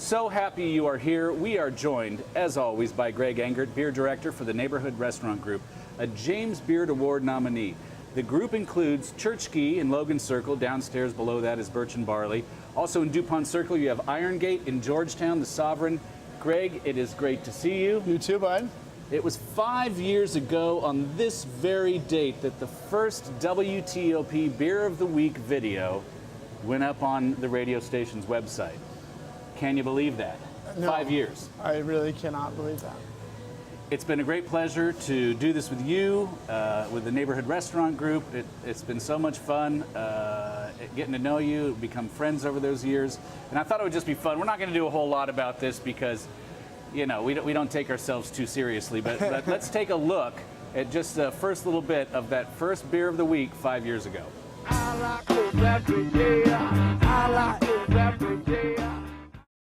So happy you are here. We are joined, as always, by Greg Engert, Beer Director for the Neighborhood Restaurant Group, a James Beard Award nominee. The group includes Church Key in Logan Circle. Downstairs below that is Birch and Barley. Also in DuPont Circle, you have Iron Gate in Georgetown, the Sovereign. Greg, it is great to see you. You too, bud. It was 5 years ago on this very date that the first WTOP Beer of the Week video went up on the radio station's website. Can you believe that? No, 5 years. I really cannot believe that. It's been a great pleasure to do this with you, with the Neighborhood Restaurant Group. It's been so much fun getting to know you, become friends over those years. And I thought it would just be fun. We're not going to do a whole lot about this because, you know, we don't take ourselves too seriously. But let's take a look at just the first little bit of that first Beer of the Week 5 years ago.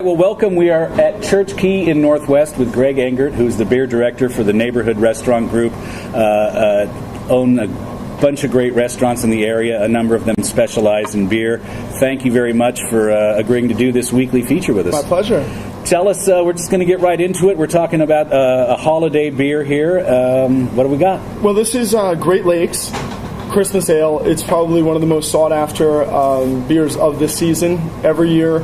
Well, welcome. We are at Church Key in Northwest with Greg Engert, who's the beer director for the Neighborhood Restaurant Group. Own a bunch of great restaurants in the area. A number of them specialize in beer. Thank you very much for agreeing to do this weekly feature with us. My pleasure. Tell us, we're just going to get right into it. We're talking about a holiday beer here. What do we got? Well, this is Great Lakes Christmas Ale. It's probably one of the most sought after beers of this season every year.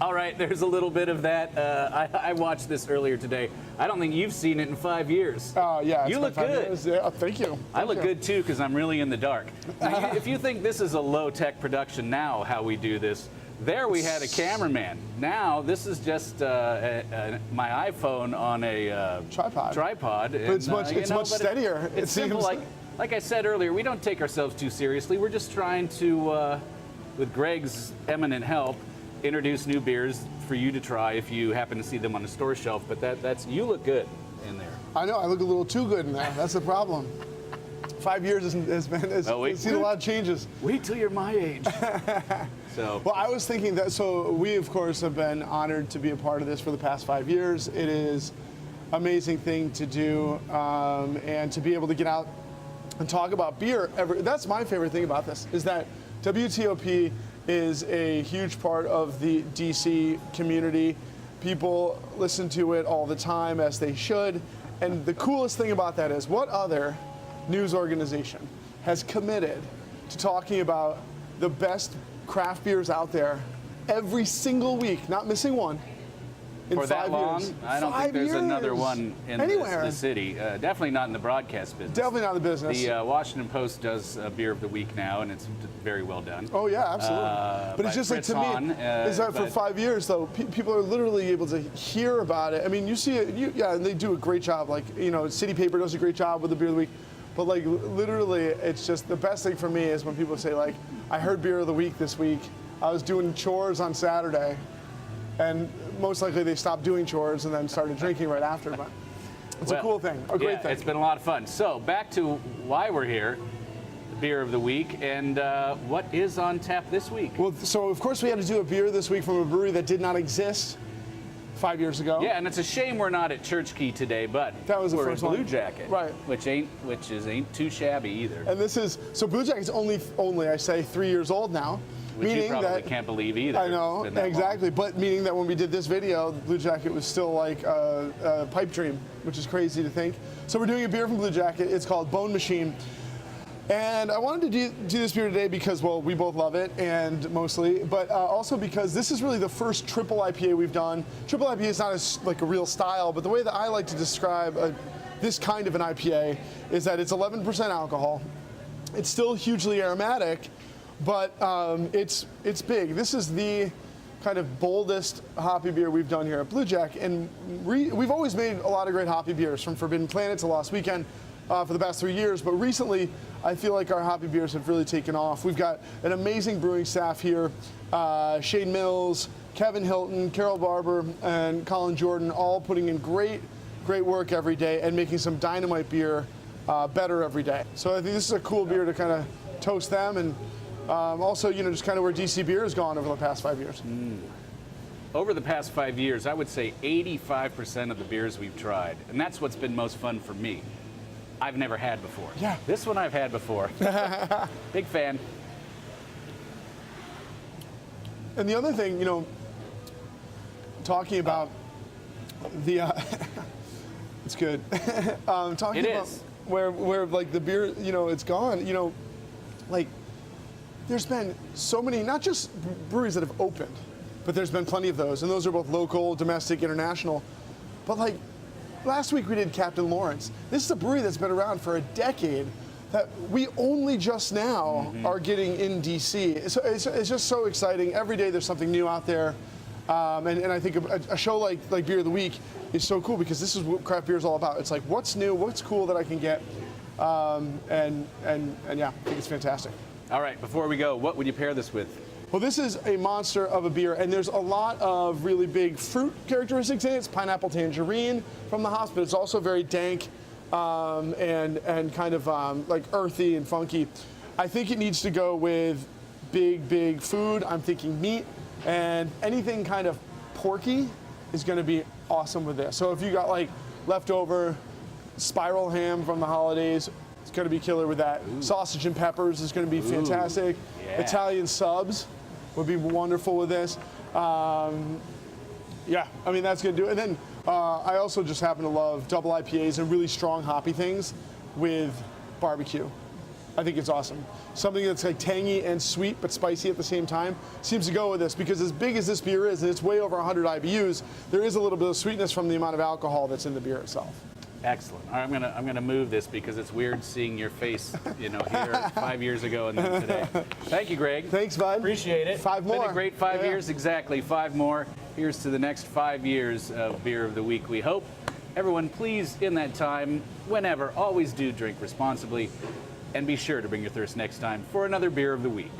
All right, there's a little bit of that. I watched this earlier today. I don't think you've seen it in 5 years. Oh, yeah. You look good. Yeah, thank you. I look good, too, because I'm really in the dark. Now, if you think this is a low-tech production now, how we do this, there we had a cameraman. Now, this is just my iPhone on a tripod. But it's much steadier. It's simple. Like I said earlier, we don't take ourselves too seriously. We're just trying to, with Greg's eminent help, introduce new beers for you to try if you happen to see them on the store shelf. But that's you look good in there. I know, I look a little too good in there. That's the problem. 5 years has seen a lot of changes. Wait till you're my age. Well, I was thinking that, so we of course have been honored to be a part of this for the past 5 years. It is an amazing thing to do, and to be able to get out and talk about beer. That's my favorite thing about this, is that WTOP is a huge part of the DC community. People listen to it all the time, as they should. And the coolest thing about that is, what other news organization has committed to talking about the best craft beers out there every single week, not missing one, in for 5 that long? years? I don't think there's another one in the city. Definitely not in the broadcast business. Definitely not in the business. The Washington Post does a Beer of the Week now, and it's very well done. Oh yeah, absolutely. But it's just like, to me, is that for 5 years though, people are literally able to hear about it. I mean, you see it, and they do a great job. Like, you know, City Paper does a great job with the Beer of the Week. But like, literally, it's just the best thing for me is when people say like, I heard Beer of the Week this week. I was doing chores on Saturday. And most likely they stopped doing chores and then started drinking right after. But it's a cool thing, a great thing. It's been a lot of fun. So back to why we're here, the Beer of the Week, and what is on tap this week? Well, so of course we had to do a beer this week from a brewery that did not exist 5 years ago. Yeah, and it's a shame we're not at Church Key today, but that was the we're first at one. Bluejacket, right? Which ain't too shabby either. And this is Bluejacket's only I say 3 years old now. Which you probably can't believe either. I know, exactly. But meaning that when we did this video, Bluejacket was still like a pipe dream, which is crazy to think. So we're doing a beer from Bluejacket. It's called Bone Machine. And I wanted to do this beer today because, well, we both love it, and mostly, but also because this is really the first triple IPA we've done. Triple IPA is not like a real style, but the way that I like to describe this kind of an IPA is that it's 11% alcohol. It's still hugely aromatic, but it's big. This is the kind of boldest hoppy beer we've done here at Bluejacket, and we've always made a lot of great hoppy beers, from Forbidden Planet to Lost Weekend for the past 3 years, but recently I feel like our hoppy beers have really taken off. We've got an amazing brewing staff here, Shane Mills, Kevin Hilton, Carol Barber, and Colin Jordan, all putting in great work every day and making some dynamite beer better every day. So I think this is a cool beer to kind of toast them, and also, you know, just kind of where DC beer has gone over the past 5 years. Over the past 5 years, I would say 85% of the beers we've tried, and that's what's been most fun for me, I've never had before. Yeah. This one I've had before. Big fan. And the other thing, you know, talking about the. It's good. Talking It about is. where like the beer, you know, it's gone. You know, like there's been so many, not just breweries that have opened, but there's been plenty of those, and those are both local, domestic, international. But like last week we did Captain Lawrence. This is a brewery that's been around for a decade that we only just now are getting in DC. So it's just so exciting. Every day there's something new out there. And I think a show like Beer of the Week is so cool because this is what craft beer is all about. It's like, what's new, what's cool that I can get, and yeah, I think it's fantastic. All right, before we go, what would you pair this with? Well, this is a monster of a beer, and there's a lot of really big fruit characteristics in it. It's pineapple tangerine from the hops, but it's also very dank and kind of like earthy and funky. I think it needs to go with big food. I'm thinking meat, and anything kind of porky is going to be awesome with this. So if you got like leftover spiral ham from the holidays, it's going to be killer with that. Ooh. Sausage and peppers is going to be fantastic. Yeah. Italian subs would be wonderful with this. Yeah, I mean, that's going to do it. And then I also just happen to love double IPAs and really strong hoppy things with barbecue. I think it's awesome. Something that's like tangy and sweet but spicy at the same time seems to go with this, because as big as this beer is, and it's way over 100 IBUs, there is a little bit of sweetness from the amount of alcohol that's in the beer itself. Excellent. All right, I'm gonna move this because it's weird seeing your face, you know, here 5 years ago and then today. Thank you, Greg. Thanks, bud. Appreciate it. 5 more. Been a great 5 years, exactly 5 more. Here's to the next 5 years of Beer of the Week, we hope. Everyone, please, in that time, whenever, always do drink responsibly, and be sure to bring your thirst next time for another Beer of the Week.